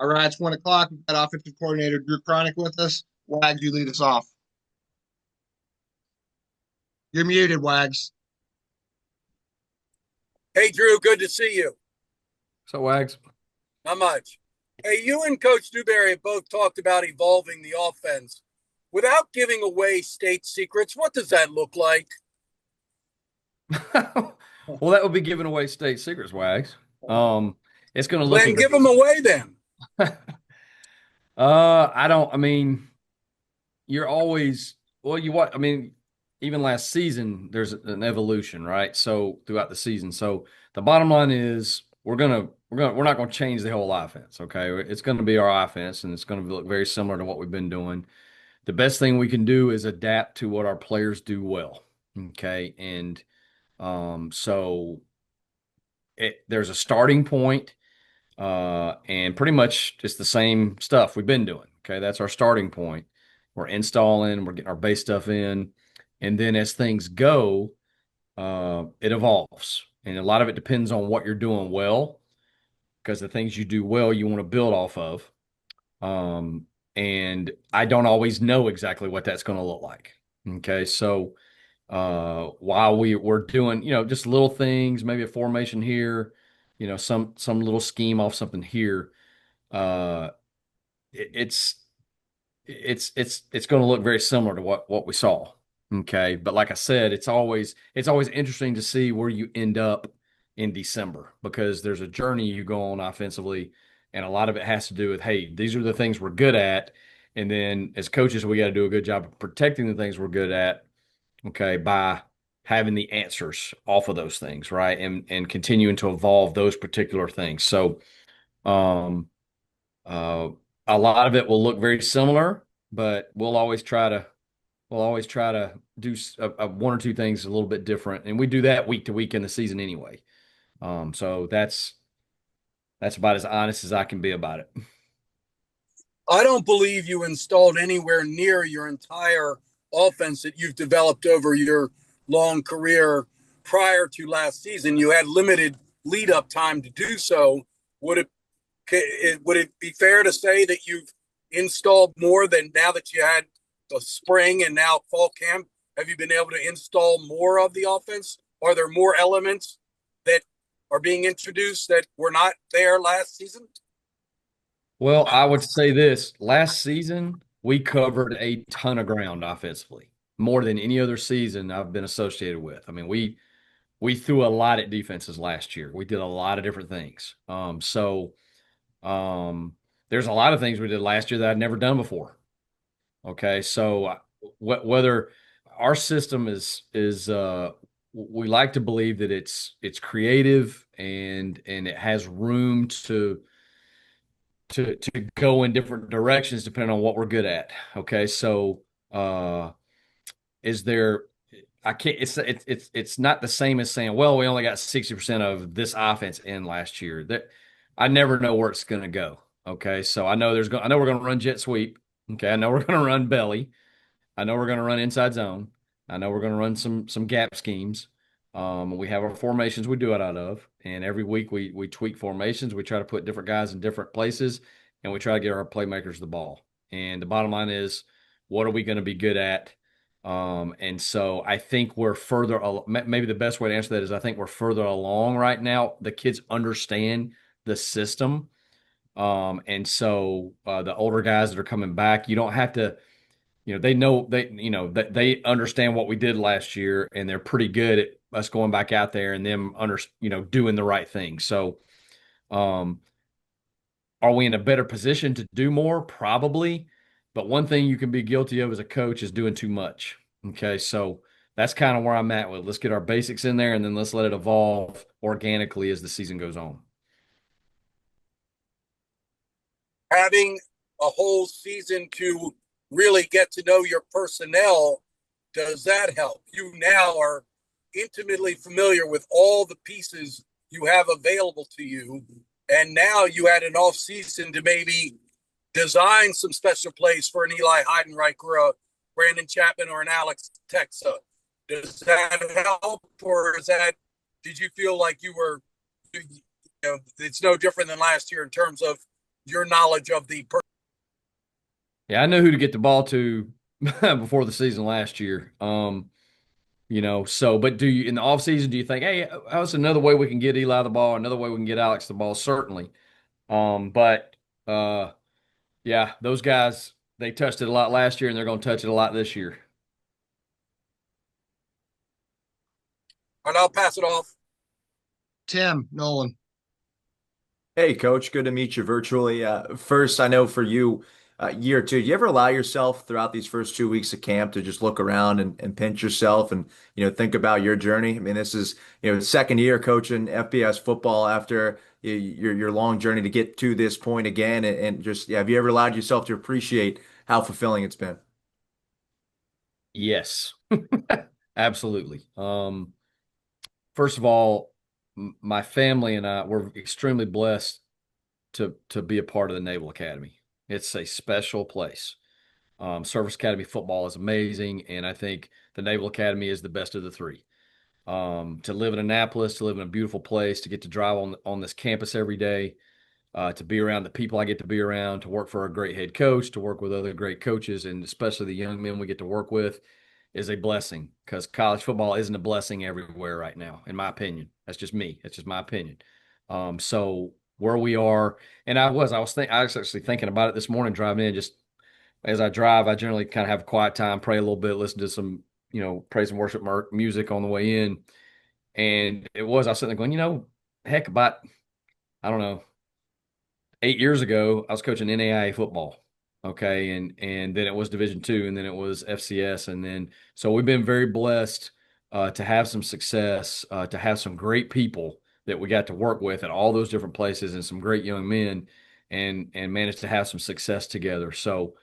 All right, it's 1 o'clock. We've got Offensive Coordinator Drew Cronic with us. Wags, you lead us off. You're muted, Wags. Hey, Drew, good to see you. So Wags. Not much. Hey, you and Coach Newberry have both talked about evolving the offense. Without giving away state secrets, what does that look like? Well, that would be giving away state secrets, Wags. It's going to look Then give them away then. I mean, you're always, well, I mean, even last season, there's an evolution, right? So throughout the season. So the bottom line is we're not going to change the whole offense. Okay. It's going to be our offense and it's going to look very similar to what we've been doing. The best thing we can do is adapt to what our players do well. Okay. And, so there's a starting point, and pretty much it's the same stuff we've been doing. Okay, that's our starting point. We're installing, we're getting our base stuff in, and then as things go, it evolves, and a lot of it depends on what you're doing well, because the things you do well, you want to build off of. And I don't always know exactly what that's going to look like. Okay, so while we're doing, just little things, maybe a formation here, some little scheme off something here. Uh, it's it's going to look very similar to what we saw. Okay, but like I said, it's always interesting to see where you end up in December, because there's a journey you go on offensively, and a lot of it has to do with, hey, these are the things we're good at, and then as coaches, we got to do a good job of protecting the things we're good at, okay, by having the answers off of those things, right? And continuing to evolve those particular things. So um uh a lot of it will look very similar, but we'll always try to do one or two things a little bit different. And we do that week to week in the season anyway. So that's about as honest as I can be about it. I don't believe you installed anywhere near your entire offense that you've developed over your long career prior to last season. You had limited lead up time to do so. Would it be fair to say that you've installed more than now that you had the spring and now fall camp? Have you been able to install more of the offense? Are there more elements that are being introduced that were not there last season? Well, I would say this: last season, we covered a ton of ground offensively, more than any other season I've been associated with. I mean, we threw a lot at defenses last year. We did a lot of different things. There's a lot of things we did last year that I'd never done before. Okay, so whether our system is we like to believe that it's creative, and it has room to go in different directions depending on what we're good at. Okay, so uh, is there? I can't. It's not the same as saying, well, we only got 60% of this offense in last year. That I never know where it's going to go. Okay, so I know we're going to run jet sweep. Okay, I know we're going to run belly. I know we're going to run inside zone. I know we're going to run some gap schemes. We have our formations we do it out of, and every week we tweak formations. We try to put different guys in different places, and we try to get our playmakers the ball. And the bottom line is, what are we going to be good at? And so I think we're further. Maybe the best way to answer that is I think we're further along right now. The kids understand the system, and so the older guys that are coming back, you don't have to, they know that they understand what we did last year, and they're pretty good at us going back out there and them doing the right thing. So, um, are we in a better position to do more? Probably. But one thing you can be guilty of as a coach is doing too much. Okay. So that's kind of where I'm at with, let's get our basics in there, and then let's let it evolve organically as the season goes on. Having a whole season to really get to know your personnel, does that help? You now are intimately familiar with all the pieces you have available to you. And now you had an off season to maybe design some special plays for an Eli Heidenreich or a Brandon Chapman or an Alex Texa. Does that help, or did you feel like you were, it's no different than last year in terms of your knowledge of the person. Yeah, I know who to get the ball to before the season last year. So but do you in the offseason, do you think, hey, how's another way we can get Eli the ball, another way we can get Alex the ball? Certainly. But yeah, those guys, they touched it a lot last year and they're going to touch it a lot this year. And I'll pass it off. Tim Nolan. Hey, Coach. Good to meet you virtually. First, I know for you, year two, do you ever allow yourself throughout these first 2 weeks of camp to just look around and pinch yourself and, think about your journey? I mean, this is, second year coaching FBS football after your long journey to get to this point again. And just, have you ever allowed yourself to appreciate how fulfilling it's been? Yes, absolutely. First of all, my family and I were extremely blessed to be a part of the Naval Academy. It's a special place. Service Academy football is amazing, and I think the Naval Academy is the best of the three. To live in Annapolis, to live in a beautiful place, to get to drive on this campus every day, to be around the people I get to be around, to work for a great head coach, to work with other great coaches, and especially the young men we get to work with is a blessing, because college football isn't a blessing everywhere right now, in my opinion. That's just me. That's just my opinion. So where we are, and I was actually thinking about it this morning driving in. Just as I drive, I generally kind of have a quiet time, pray a little bit, listen to some, praise and worship music on the way in. And I was sitting there going, heck, about, I don't know, 8 years ago, I was coaching NAIA football. Okay. And then it was Division II, and then it was FCS. And then, so we've been very blessed to have some success, to have some great people that we got to work with at all those different places, and some great young men, and managed to have some success together. So,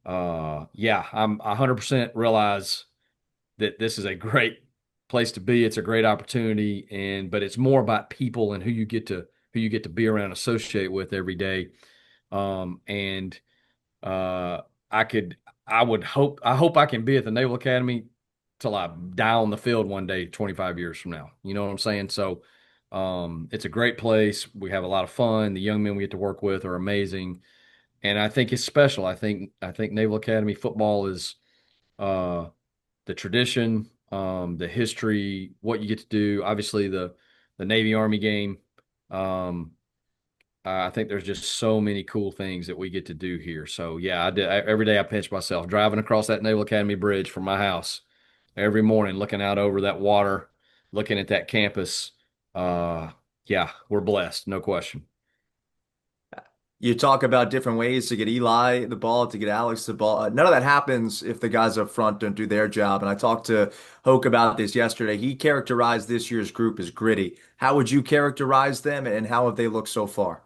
yeah, I'm 100% realize that this is a great place to be. It's a great opportunity, but it's more about people and who you get to be around, associate with every day. And I hope I can be at the Naval Academy till I die on the field one day, 25 years from now. You know what I'm saying? So, it's a great place. We have a lot of fun. The young men we get to work with are amazing, and I think it's special. I think Naval Academy football is the tradition, the history, what you get to do. Obviously, the Navy Army game. I think there's just so many cool things that we get to do here. So yeah, every day I pinch myself driving across that Naval Academy bridge from my house every morning, looking out over that water, looking at that campus. Yeah, we're blessed, no question. You talk about different ways to get Eli the ball, to get Alex the ball. None of that happens if the guys up front don't do their job. And I talked to Hoke about this yesterday. He characterized this year's group as gritty. How would you characterize them, and how have they looked so far?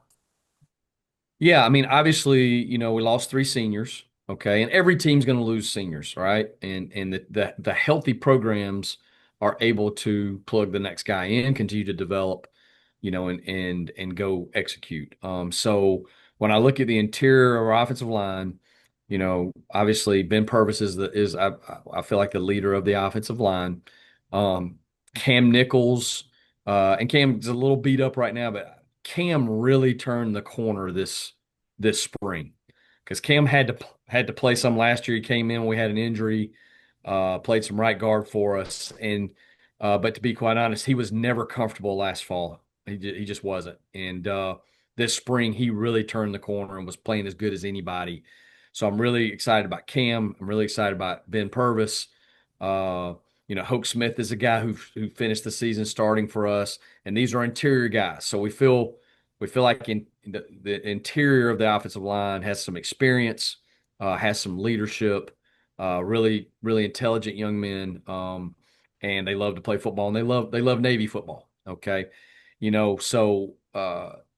Yeah, I mean, obviously, we lost 3 seniors, okay, and every team's going to lose seniors, right? And the healthy programs are able to plug the next guy in, continue to develop, and go execute. So when I look at the interior of our offensive line, obviously Ben Purvis I feel like the leader of the offensive line. Um, Cam Nichols, and Cam's a little beat up right now, but Cam really turned the corner this spring, because Cam had to play some last year. He came in, we had an injury, played some right guard for us, and but to be quite honest, he was never comfortable last fall. He just wasn't. And this spring, he really turned the corner and was playing as good as anybody. So I'm really excited about Cam. I'm really excited about Ben Purvis. Hoke Smith is a guy who finished the season starting for us, and these are interior guys. So we feel like in the interior of the offensive line has some experience, has some leadership, really, really intelligent young men, and they love to play football, and they love Navy football. Okay, so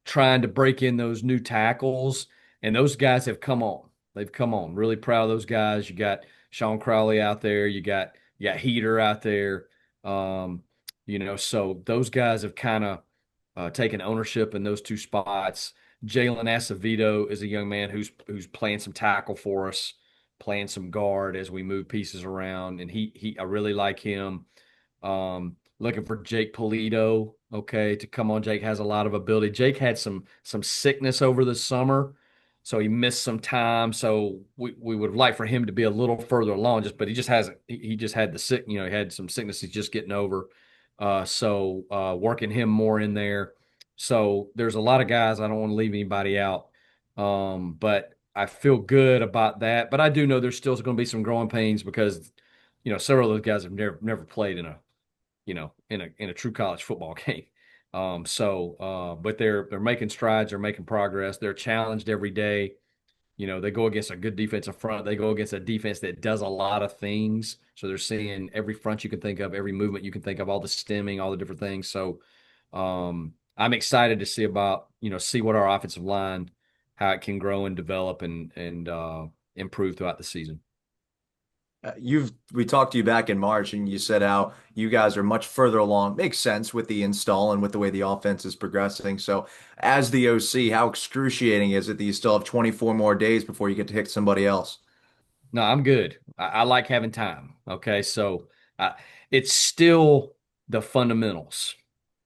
trying to break in those new tackles, and those guys have come on. They've come on. Really proud of those guys. You got Sean Crowley out there. You got Heater out there. So those guys have kind of taking ownership in those 2 spots. Jalen Acevedo is a young man who's playing some tackle for us, playing some guard as we move pieces around, and I really like him. Looking for Jake Polito, okay, to come on. Jake has a lot of ability. Jake had some sickness over the summer, So he missed some time. So we would like for him to be a little further along, but he just hasn't. He just had the sick, he had some sickness he's just getting over. Working him more in there. So there's a lot of guys. I don't want to leave anybody out. But I feel good about that. But I do know there's still going to be some growing pains because, several of those guys have never played in a true college football game. But they're making strides, they're making progress, they're challenged every day. They go against a good defensive front. They go against a defense that does a lot of things. So they're seeing every front you can think of, every movement you can think of, all the stemming, all the different things. So I'm excited to see see what our offensive line, how it can grow and develop and improve throughout the season. We talked to you back in March, and you said how you guys are much further along. Makes sense with the install and with the way the offense is progressing. So, as the OC, how excruciating is it that you still have 24 more days before you get to hit somebody else? No, I'm good. I like having time. Okay, so it's still the fundamentals.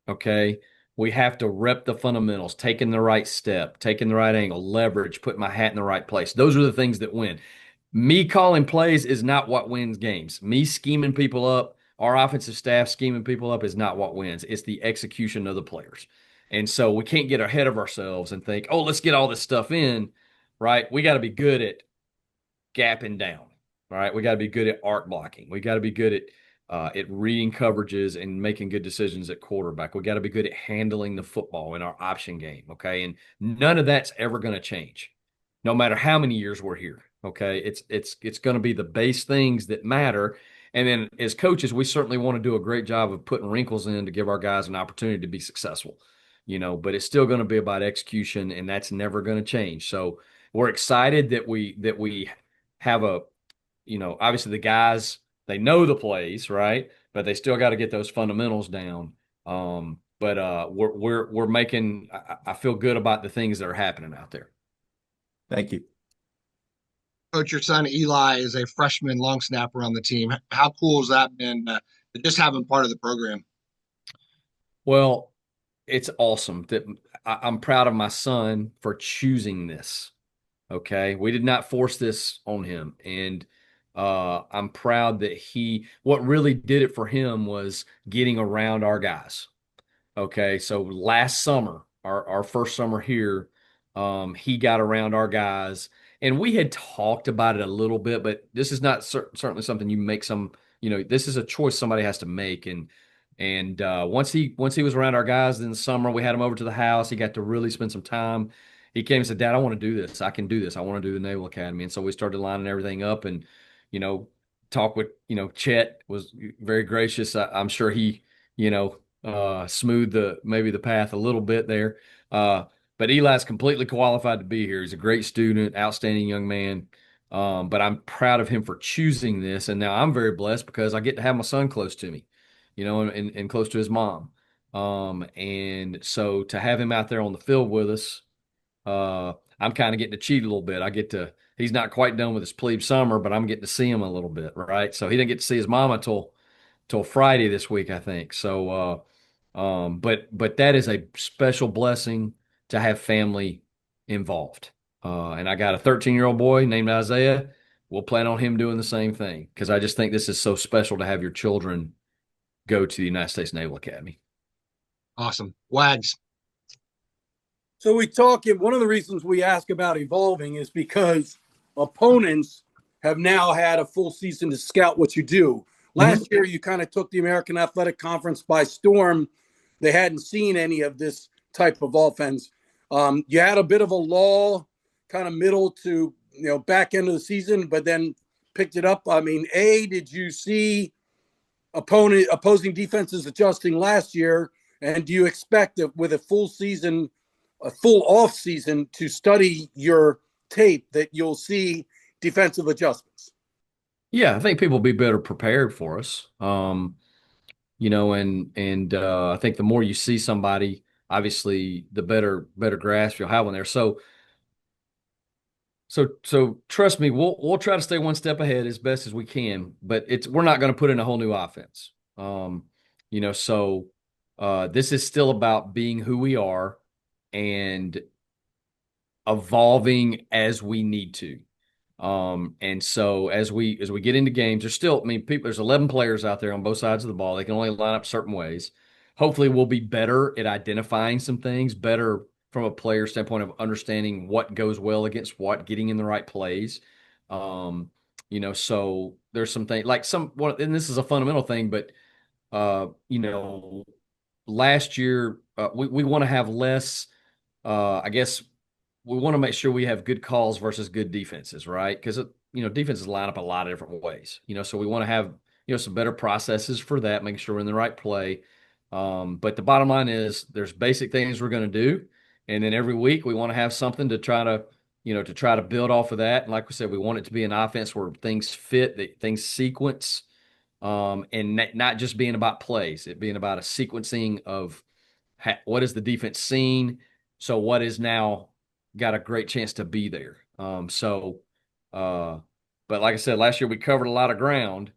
Okay, we have to rep the fundamentals, taking the right step, taking the right angle, leverage, put my hat in the right place. Those are the things that win. Me calling plays is not what wins games. Me scheming people up, our offensive staff scheming people up is not what wins. It's the execution of the players. And so we can't get ahead of ourselves and think, oh, let's get all this stuff in, right? We got to be good at gapping down, all right? We got to be good at arc blocking. We got to be good at reading coverages and making good decisions at quarterback. We got to be good at handling the football in our option game, okay? And none of that's ever going to change, no matter how many years we're here. Okay, it's going to be the base things that matter. And then as coaches, we certainly want to do a great job of putting wrinkles in to give our guys an opportunity to be successful, but it's still going to be about execution, and that's never going to change. So we're excited that we have obviously the guys, they know the plays, right? But they still got to get those fundamentals down. We're making, I feel good about the things that are happening out there. Thank you. Coach, your son Eli is a freshman long snapper on the team. How cool has that been to just have him part of the program? Well, it's awesome that I'm proud of my son for choosing this. Okay. We did not force this on him. And I'm proud that what really did it for him was getting around our guys. Okay. So last summer, our first summer here, he got around our guys. And we had talked about it a little bit, but this is not certainly something you make this is a choice somebody has to make. And once he was around our guys in the summer, we had him over to the house. He got to really spend some time. He came and said, "Dad, I want to do this. I can do this. I want to do the Naval Academy." And so we started lining everything up and, talk with, Chet was very gracious. I'm sure he, smoothed maybe the path a little bit there. But Eli's completely qualified to be here. He's a great student, outstanding young man. But I'm proud of him for choosing this. And now I'm very blessed because I get to have my son close to me, and close to his mom. And so to have him out there on the field with us, I'm kind of getting to cheat a little bit. He's not quite done with his plebe summer, but I'm getting to see him a little bit, right? So he didn't get to see his mama till Friday this week, I think. So, but that is a special blessing to have family involved. And I got a 13-year-old boy named Isaiah. We'll plan on him doing the same thing because I just think this is so special to have your children go to the United States Naval Academy. Awesome. Wags. So one of the reasons we ask about evolving is because opponents have now had a full season to scout what you do. Last year, you kind of took the American Athletic Conference by storm. They hadn't seen any of this type of offense. You had a bit of a lull, kind of middle to back end of the season, but then picked it up. I mean, did you see opposing defenses adjusting last year? And do you expect that with a full season, a full off season to study your tape that you'll see defensive adjustments? Yeah, I think people will be better prepared for us. And I think the more you see somebody, obviously, the better grasp you'll have on there. So trust me, we'll try to stay one step ahead as best as we can, but we're not going to put in a whole new offense. This is still about being who we are and evolving as we need to. And so as we get into games, there's still, I mean, there's 11 players out there on both sides of the ball. They can only line up certain ways. Hopefully we'll be better at identifying some things, better from a player standpoint of understanding what goes well against what, getting in the right plays. So there's some things like and this is a fundamental thing, but last year we want to have less, I guess we want to make sure we have good calls versus good defenses, right? Because defenses line up a lot of different ways. So we want to have some better processes for that, making sure we're in the right play. But the bottom line is there's basic things we're going to do, and then every week we want to have something to try to build off of that. And like we said, we want it to be an offense where things fit, that things sequence, and not just being about plays, it being about a sequencing of what is the defense seeing, so what is now got a great chance to be there. But like I said, last year we covered a lot of ground.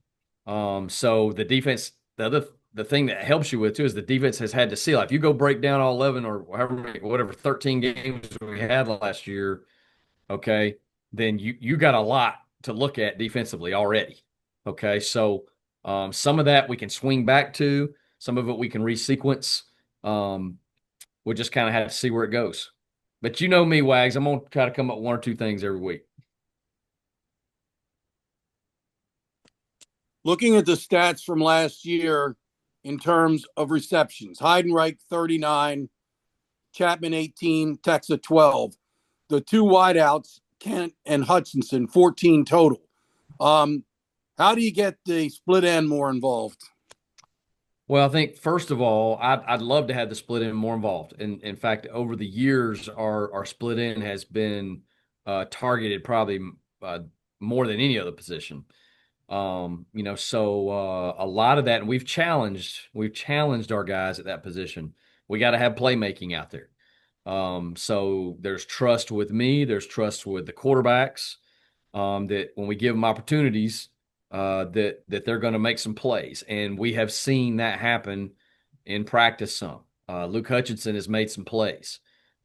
So the defense, the thing that helps you with too is the defense has had to see, like if you go break down all 11 or whatever 13 games we had last year, okay, then you got a lot to look at defensively already. Okay, so some of that we can swing back to, some of it we can resequence. We'll just kind of have to see where it goes. But you know me, Wags, I'm going to try to come up with one or two things every week. Looking at the stats from last year in terms of receptions, Heidenreich 39, Chapman 18, Texa 12. The two wideouts, Kent and Hutchinson, 14 total. How do you get the split end more involved? Well, I think first of all, I'd love to have the split end more involved. And in fact, over the years, our split end has been targeted probably more than any other position. So a lot of that, and we've challenged our guys at that position. We got to have playmaking out there. So there's trust with me, there's trust with the quarterbacks, that when we give them opportunities, that they're going to make some plays, and we have seen that happen in practice. Some Luke Hutchinson has made some plays.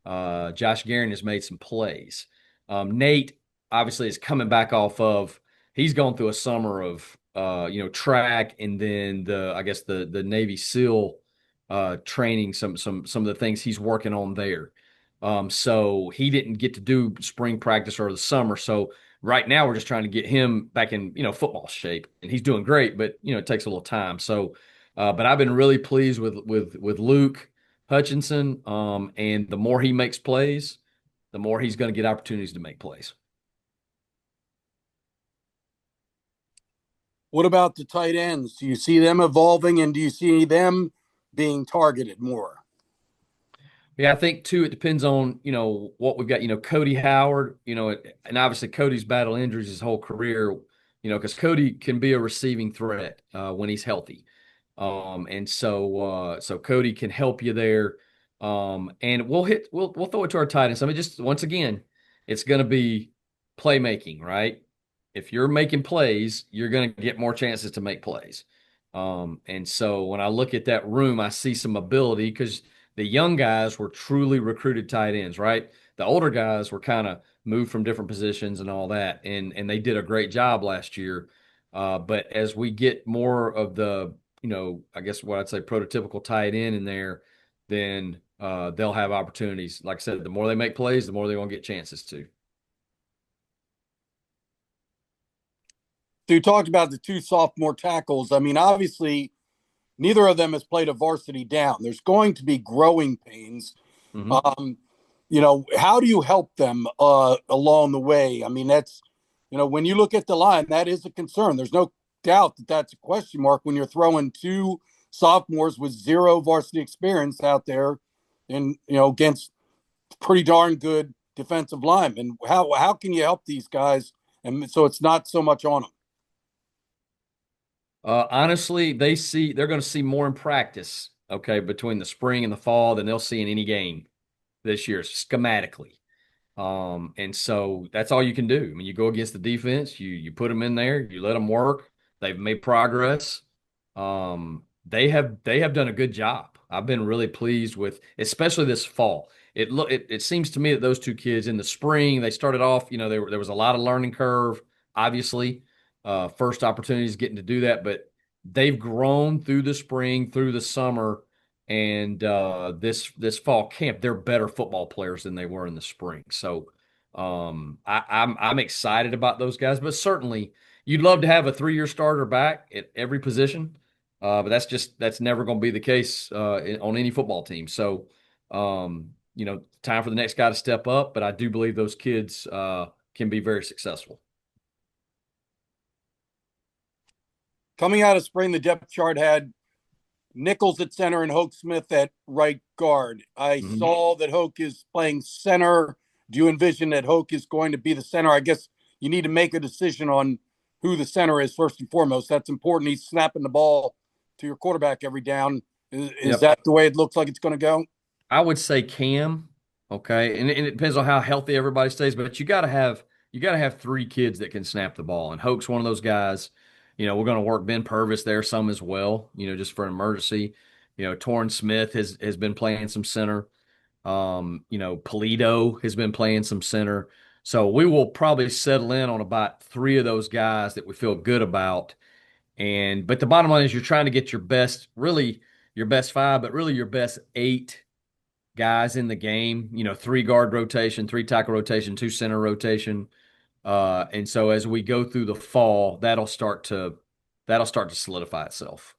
Josh Guerin has made some plays. Nate obviously is coming back off of. He's gone through a summer of track, and then the Navy SEAL training. Some of the things he's working on there. So he didn't get to do spring practice or the summer. So right now we're just trying to get him back in football shape, and he's doing great, but it takes a little time. So, but I've been really pleased with Luke Hutchinson, and the more he makes plays, the more he's going to get opportunities to make plays. What about the tight ends? Do you see them evolving, and do you see them being targeted more? Yeah, I think too, it depends on, what we've got, Cody Howard, and obviously Cody's battled injuries his whole career, because Cody can be a receiving threat when he's healthy. So Cody can help you there. And we'll throw it to our tight ends. I mean, just once again, it's going to be playmaking, right? If you're making plays, you're going to get more chances to make plays. And so when I look at that room, I see some ability, because the young guys were truly recruited tight ends, right? The older guys were kind of moved from different positions and all that, and they did a great job last year. But as we get more of the, I guess what I'd say prototypical tight end in there, then they'll have opportunities. Like I said, the more they make plays, the more they're going to get chances to. So you talked about the two sophomore tackles. I mean, obviously, neither of them has played a varsity down. There's going to be growing pains. Mm-hmm. How do you help them along the way? I mean, that's, when you look at the line, that is a concern. There's no doubt that that's a question mark when you're throwing two sophomores with zero varsity experience out there and, against pretty darn good defensive linemen. How can you help these guys? And so it's not so much on them. Honestly, they're going to see more in practice, okay, between the spring and the fall than they'll see in any game this year, schematically. And so that's all you can do. I mean, you go against the defense, you put them in there, you let them work. They've made progress. They have done a good job. I've been really pleased with, especially this fall. it seems to me that those two kids in the spring, they started off, there was a lot of learning curve, obviously, first opportunities getting to do that, but they've grown through the spring, through the summer, and this fall camp, they're better football players than they were in the spring. So I'm excited about those guys, but certainly you'd love to have a 3-year starter back at every position. But that's never going to be the case on any football team. So, time for the next guy to step up. But I do believe those kids can be very successful. Coming out of spring, the depth chart had Nichols at center and Hoke Smith at right guard. I saw that Hoke is playing center. Do you envision that Hoke is going to be the center? I guess you need to make a decision on who the center is first and foremost. That's important. He's snapping the ball to your quarterback every down. Is that the way it looks like it's going to go? I would say Cam. Okay, and it depends on how healthy everybody stays, but you got to have 3 kids that can snap the ball, and Hoke's one of those guys. We're going to work Ben Purvis there some as well, just for an emergency. Torrin Smith has been playing some center. Polito has been playing some center. So we will probably settle in on about 3 of those guys that we feel good about. But the bottom line is you're trying to get your best 5, but really your best 8 guys in the game, 3 guard rotation, 3 tackle rotation, 2 center rotation. And so as we go through the fall, that'll start to solidify itself.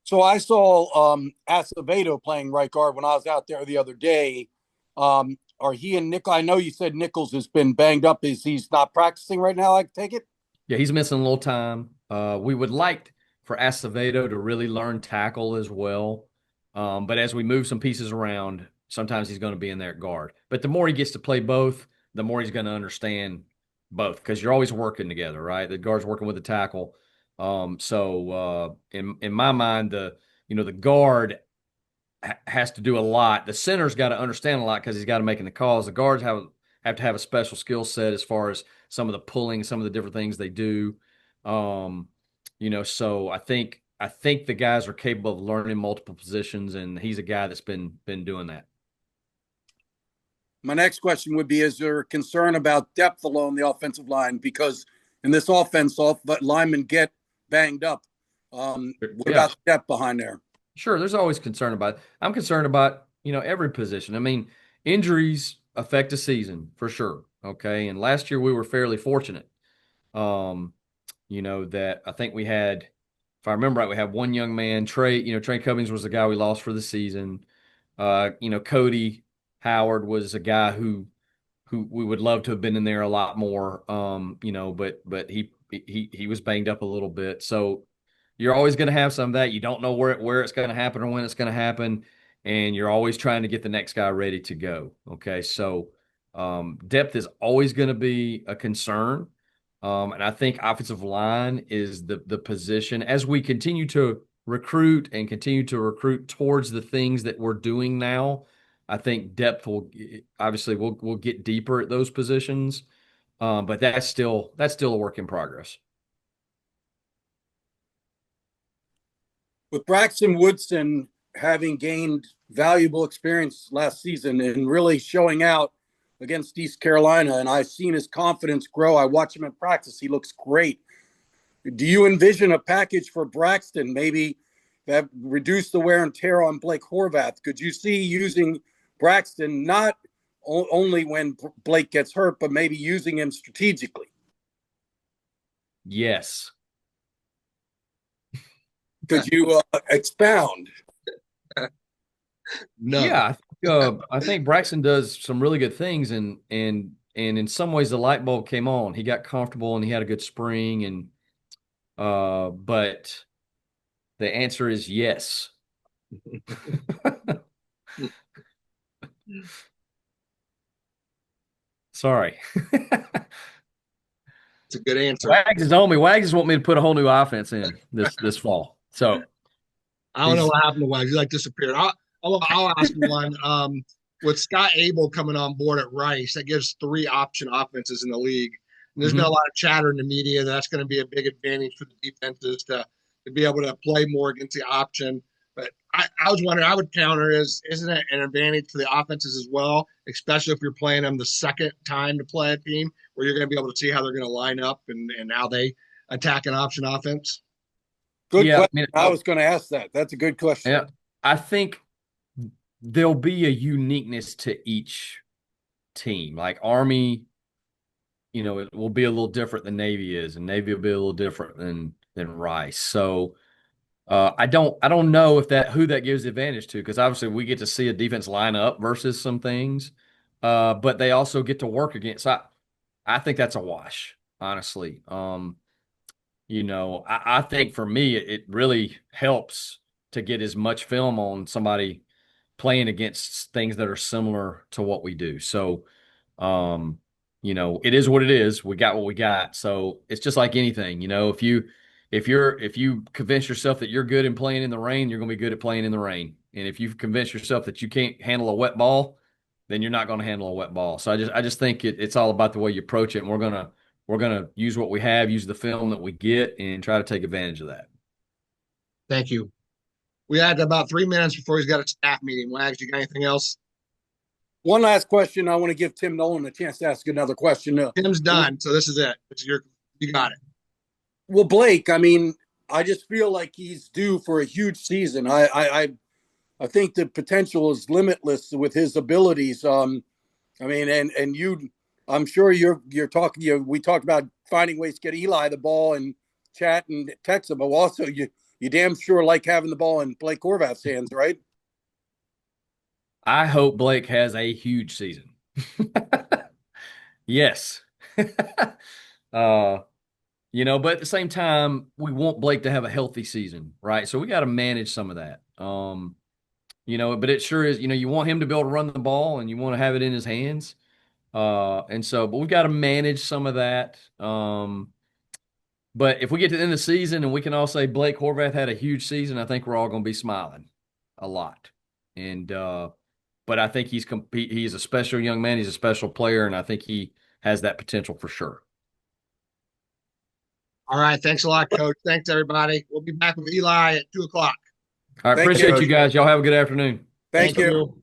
So I saw Acevedo playing right guard when I was out there the other day. Are he and Nichols? I know you said Nichols has been banged up. He's not practicing right now, I take it? Yeah, he's missing a little time. We would like for Acevedo to really learn tackle as well. But as we move some pieces around, sometimes he's going to be in there at guard. But the more he gets to play both, the more he's going to understand both, because you're always working together, right? The guard's working with the tackle. So in my mind, the guard has to do a lot. The center's got to understand a lot because he's got to make the calls. The guards have to have a special skill set as far as some of the pulling, some of the different things they do. So I think the guys are capable of learning multiple positions, and he's a guy that's been doing that. My next question would be, is there a concern about depth along the offensive line? Because in this offense, linemen get banged up. What about depth behind there? Sure, there's always concern about it. I'm concerned about, every position. I mean, injuries affect a season for sure, okay? And last year we were fairly fortunate, that I think we had, if I remember right, we had one young man, Trey Cummings was the guy we lost for the season. Cody Howard was a guy who we would love to have been in there a lot more, but he was banged up a little bit. So you're always going to have some of that. You don't know where it's going to happen or when it's going to happen, and you're always trying to get the next guy ready to go. Okay, so depth is always going to be a concern, and I think offensive line is the position as we continue to recruit towards the things that we're doing now. I think depth will get deeper at those positions, but that's still a work in progress. With Braxton Woodson having gained valuable experience last season and really showing out against East Carolina, and I've seen his confidence grow. I watch him in practice. He looks great. Do you envision a package for Braxton, maybe that reduce the wear and tear on Blake Horvath? Could you see using Braxton not only when Blake gets hurt, but maybe using him strategically? Yes. Could you expound? No. Yeah, I think Braxton does some really good things, and in some ways the light bulb came on. He got comfortable and he had a good spring, and but the answer is yes. Sorry. It's a good answer. Wags is on me. Wags just want me to put a whole new offense in this fall. So I don't know what happened to Wags. He disappeared. I'll ask you one. With Scott Abel coming on board at Rice, that gives 3 option offenses in the league. And there's been a lot of chatter in the media that's going to be a big advantage for the defenses to to be able to play more against the option. But I was wondering, I would counter isn't it an advantage to the offenses as well, especially if you're playing them the second time to play a team where you're going to be able to see how they're going to line up and how they attack an option offense? Good Yeah, question. I was going to ask that. That's a good question. Yeah, I think there'll be a uniqueness to each team. Like Army, it will be a little different than Navy is, and Navy will be a little different than Rice. So I don't know if who that gives the advantage to, because obviously we get to see a defense line up versus some things, but they also get to work against. I think that's a wash, honestly. I think for me it really helps to get as much film on somebody playing against things that are similar to what we do. So, it is what it is. We got what we got. So it's just like anything, if you convince yourself that you're good in playing in the rain, you're going to be good at playing in the rain. And if you convince yourself that you can't handle a wet ball, then you're not going to handle a wet ball. So I just think it's all about the way you approach it. And we're going to use what we have, use the film that we get, and try to take advantage of that. Thank you. We had about 3 minutes before he's got a staff meeting. Wags, you got anything else? One last question. I want to give Tim Nolan a chance to ask another question. Tim's done, so this is it. You got it. Well, Blake, I mean, I just feel like he's due for a huge season. I think the potential is limitless with his abilities. I mean, and you, I'm sure you're talking. We talked about finding ways to get Eli the ball and chat and text him, but also you damn sure like having the ball in Blake Horvath's hands, right? I hope Blake has a huge season. Yes. But at the same time, we want Blake to have a healthy season, right? So we got to manage some of that. But it sure is, you want him to be able to run the ball and you want to have it in his hands. But we've got to manage some of that. But if we get to the end of the season and we can all say Blake Horvath had a huge season, I think we're all going to be smiling a lot. And, but I think he's a special young man. He's a special player, and I think he has that potential for sure. All right. Thanks a lot, Coach. Thanks, everybody. We'll be back with Eli at 2:00. All right. Appreciate you guys. Y'all have a good afternoon. Thank you.